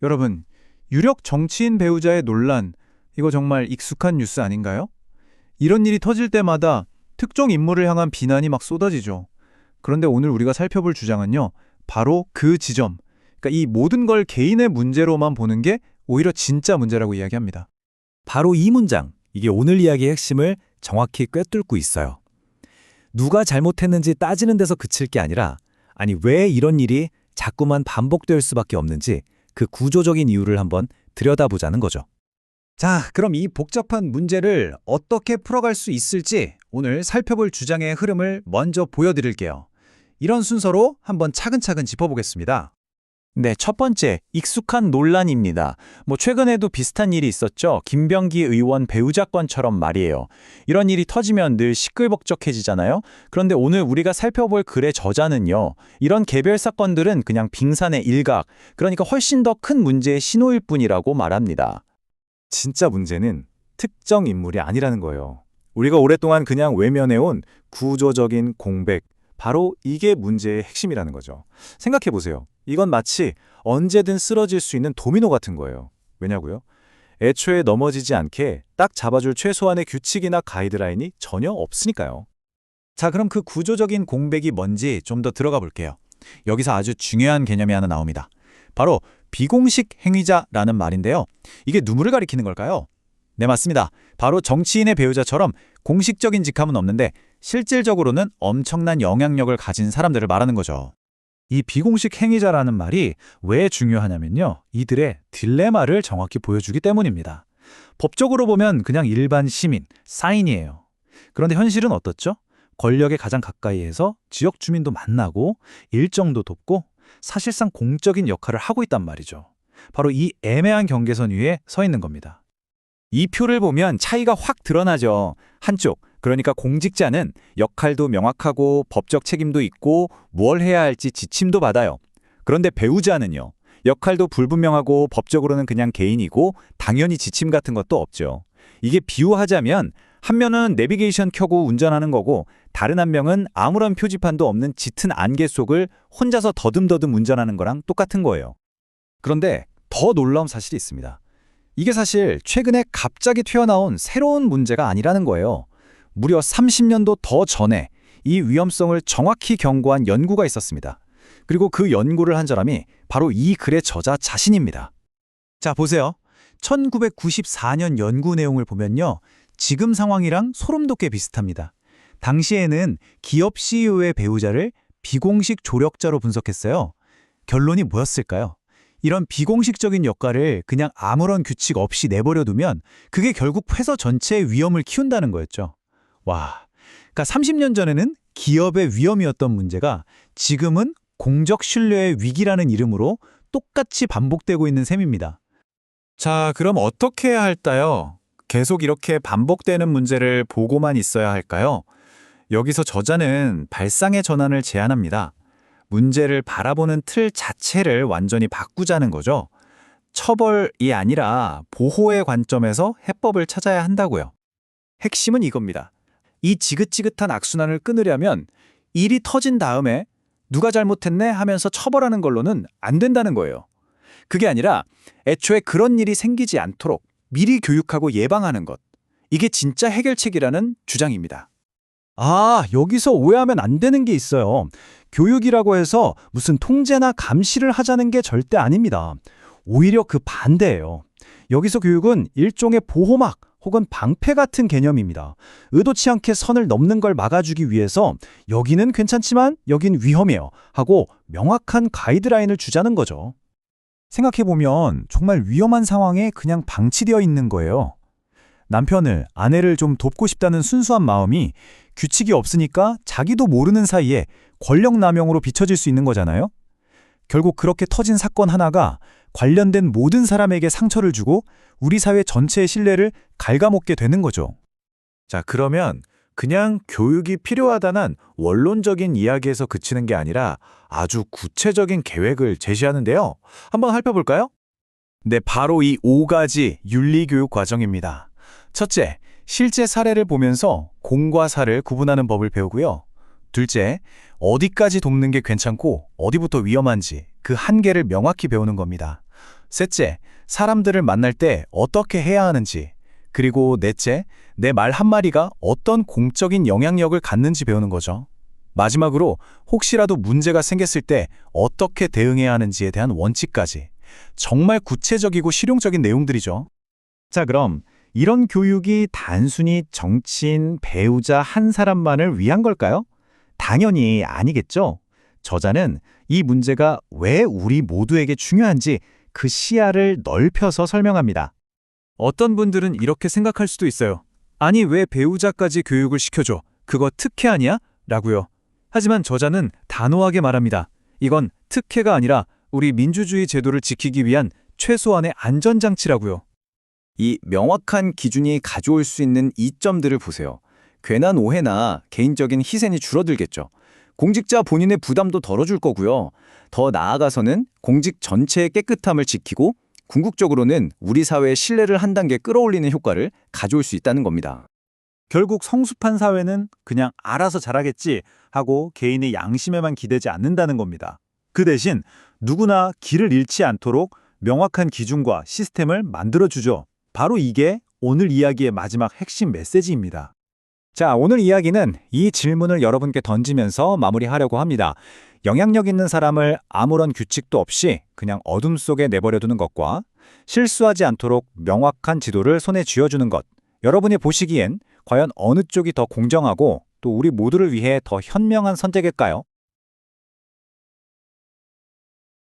여러분, 유력 정치인 배우자의 논란, 이거 정말 익숙한 뉴스 아닌가요? 이런 일이 터질 때마다 특정 인물을 향한 비난이 막 쏟아지죠. 그런데 오늘 우리가 살펴볼 주장은요, 바로 그 지점, 그러니까 이 모든 걸 개인의 문제로만 보는 게 오히려 진짜 문제라고 이야기합니다. 바로 이 문장, 이게 오늘 이야기의 핵심을 정확히 꿰뚫고 있어요. 누가 잘못했는지 따지는 데서 그칠 게 아니라, 아니 왜 이런 일이 자꾸만 반복될 수밖에 없는지 그 구조적인 이유를 한번 들여다보자는 거죠. 자, 그럼 이 복잡한 문제를 어떻게 풀어갈 수 있을지 오늘 살펴볼 주장의 흐름을 먼저 보여드릴게요. 이런 순서로 한번 차근차근 짚어보겠습니다. 네, 첫 번째, 익숙한 논란입니다. 최근에도 비슷한 일이 있었죠. 김병기 의원 배우자 건처럼 말이에요. 이런 일이 터지면 늘 시끌벅적해지잖아요. 그런데 오늘 우리가 살펴볼 글의 저자는요. 이런 개별 사건들은 그냥 빙산의 일각, 그러니까 훨씬 더 큰 문제의 신호일 뿐이라고 말합니다. 진짜 문제는 특정 인물이 아니라는 거예요. 우리가 오랫동안 그냥 외면해온 구조적인 공백, 바로 이게 문제의 핵심이라는 거죠. 생각해보세요. 이건 마치 언제든 쓰러질 수 있는 도미노 같은 거예요. 왜냐고요? 애초에 넘어지지 않게 딱 잡아줄 최소한의 규칙이나 가이드라인이 전혀 없으니까요. 자, 그럼 그 구조적인 공백이 뭔지 좀 더 들어가 볼게요. 여기서 아주 중요한 개념이 하나 나옵니다. 바로 비공식 행위자라는 말인데요. 이게 누구를 가리키는 걸까요? 네, 맞습니다. 바로 정치인의 배우자처럼 공식적인 직함은 없는데 실질적으로는 엄청난 영향력을 가진 사람들을 말하는 거죠. 이 비공식 행위자라는 말이 왜 중요하냐면요. 이들의 딜레마를 정확히 보여주기 때문입니다. 법적으로 보면 그냥 일반 시민, 사인이에요. 그런데 현실은 어떻죠? 권력에 가장 가까이에서 지역 주민도 만나고 일정도 돕고 사실상 공적인 역할을 하고 있단 말이죠. 바로 이 애매한 경계선 위에 서 있는 겁니다. 이 표를 보면 차이가 확 드러나죠. 한쪽, 그러니까 공직자는 역할도 명확하고 법적 책임도 있고 뭘 해야 할지 지침도 받아요. 그런데 배우자는요. 역할도 불분명하고 법적으로는 그냥 개인이고 당연히 지침 같은 것도 없죠. 이게 비유하자면 한 명은 내비게이션 켜고 운전하는 거고 다른 한 명은 아무런 표지판도 없는 짙은 안개 속을 혼자서 더듬더듬 운전하는 거랑 똑같은 거예요. 그런데 더 놀라운 사실이 있습니다. 이게 사실 최근에 갑자기 튀어나온 새로운 문제가 아니라는 거예요. 무려 30년도 더 전에 이 위험성을 정확히 경고한 연구가 있었습니다. 그리고 그 연구를 한 사람이 바로 이 글의 저자 자신입니다. 자, 보세요. 1994년 연구 내용을 보면요. 지금 상황이랑 소름 돋게 비슷합니다. 당시에는 기업 CEO의 배우자를 비공식 조력자로 분석했어요. 결론이 뭐였을까요? 이런 비공식적인 역할을 그냥 아무런 규칙 없이 내버려 두면 그게 결국 회사 전체의 위험을 키운다는 거였죠. 와, 그러니까 30년 전에는 기업의 위험이었던 문제가 지금은 공적 신뢰의 위기라는 이름으로 똑같이 반복되고 있는 셈입니다. 자, 그럼 어떻게 해야 할까요? 계속 이렇게 반복되는 문제를 보고만 있어야 할까요? 여기서 저자는 발상의 전환을 제안합니다. 문제를 바라보는 틀 자체를 완전히 바꾸자는 거죠. 처벌이 아니라 보호의 관점에서 해법을 찾아야 한다고요. 핵심은 이겁니다. 이 지긋지긋한 악순환을 끊으려면 일이 터진 다음에 누가 잘못했네 하면서 처벌하는 걸로는 안 된다는 거예요. 그게 아니라 애초에 그런 일이 생기지 않도록 미리 교육하고 예방하는 것. 이게 진짜 해결책이라는 주장입니다. 아, 여기서 오해하면 안 되는 게 있어요. 교육이라고 해서 무슨 통제나 감시를 하자는 게 절대 아닙니다. 오히려 그 반대예요. 여기서 교육은 일종의 보호막 혹은 방패 같은 개념입니다. 의도치 않게 선을 넘는 걸 막아주기 위해서 여기는 괜찮지만 여긴 위험해요 하고 명확한 가이드라인을 주자는 거죠. 생각해보면 정말 위험한 상황에 그냥 방치되어 있는 거예요. 남편을, 아내를 좀 돕고 싶다는 순수한 마음이 규칙이 없으니까 자기도 모르는 사이에 권력 남용으로 비춰질 수 있는 거잖아요. 결국 그렇게 터진 사건 하나가 관련된 모든 사람에게 상처를 주고 우리 사회 전체의 신뢰를 갉아먹게 되는 거죠. 자, 그러면 그냥 교육이 필요하다는 원론적인 이야기에서 그치는 게 아니라 아주 구체적인 계획을 제시하는데요. 한번 살펴볼까요? 네, 바로 이 5가지 윤리교육 과정입니다. 첫째, 실제 사례를 보면서 공과 사를 구분하는 법을 배우고요. 둘째, 어디까지 돕는 게 괜찮고 어디부터 위험한지 그 한계를 명확히 배우는 겁니다. 셋째, 사람들을 만날 때 어떻게 해야 하는지. 그리고 넷째, 내 말 한마디가 어떤 공적인 영향력을 갖는지 배우는 거죠. 마지막으로 혹시라도 문제가 생겼을 때 어떻게 대응해야 하는지에 대한 원칙까지. 정말 구체적이고 실용적인 내용들이죠. 자, 그럼 이런 교육이 단순히 정치인, 배우자 한 사람만을 위한 걸까요? 당연히 아니겠죠. 저자는 이 문제가 왜 우리 모두에게 중요한지 그 시야를 넓혀서 설명합니다. 어떤 분들은 이렇게 생각할 수도 있어요. 아니, 왜 배우자까지 교육을 시켜줘? 그거 특혜 아니야? 라고요. 하지만 저자는 단호하게 말합니다. 이건 특혜가 아니라 우리 민주주의 제도를 지키기 위한 최소한의 안전장치라고요. 이 명확한 기준이 가져올 수 있는 이점들을 보세요. 괜한 오해나 개인적인 희생이 줄어들겠죠. 공직자 본인의 부담도 덜어줄 거고요. 더 나아가서는 공직 전체의 깨끗함을 지키고 궁극적으로는 우리 사회의 신뢰를 한 단계 끌어올리는 효과를 가져올 수 있다는 겁니다. 결국 성숙한 사회는 그냥 알아서 잘하겠지 하고 개인의 양심에만 기대지 않는다는 겁니다. 그 대신 누구나 길을 잃지 않도록 명확한 기준과 시스템을 만들어주죠. 바로 이게 오늘 이야기의 마지막 핵심 메시지입니다. 자, 오늘 이야기는 이 질문을 여러분께 던지면서 마무리하려고 합니다. 영향력 있는 사람을 아무런 규칙도 없이 그냥 어둠 속에 내버려두는 것과 실수하지 않도록 명확한 지도를 손에 쥐어주는 것. 여러분이 보시기엔 과연 어느 쪽이 더 공정하고 또 우리 모두를 위해 더 현명한 선택일까요?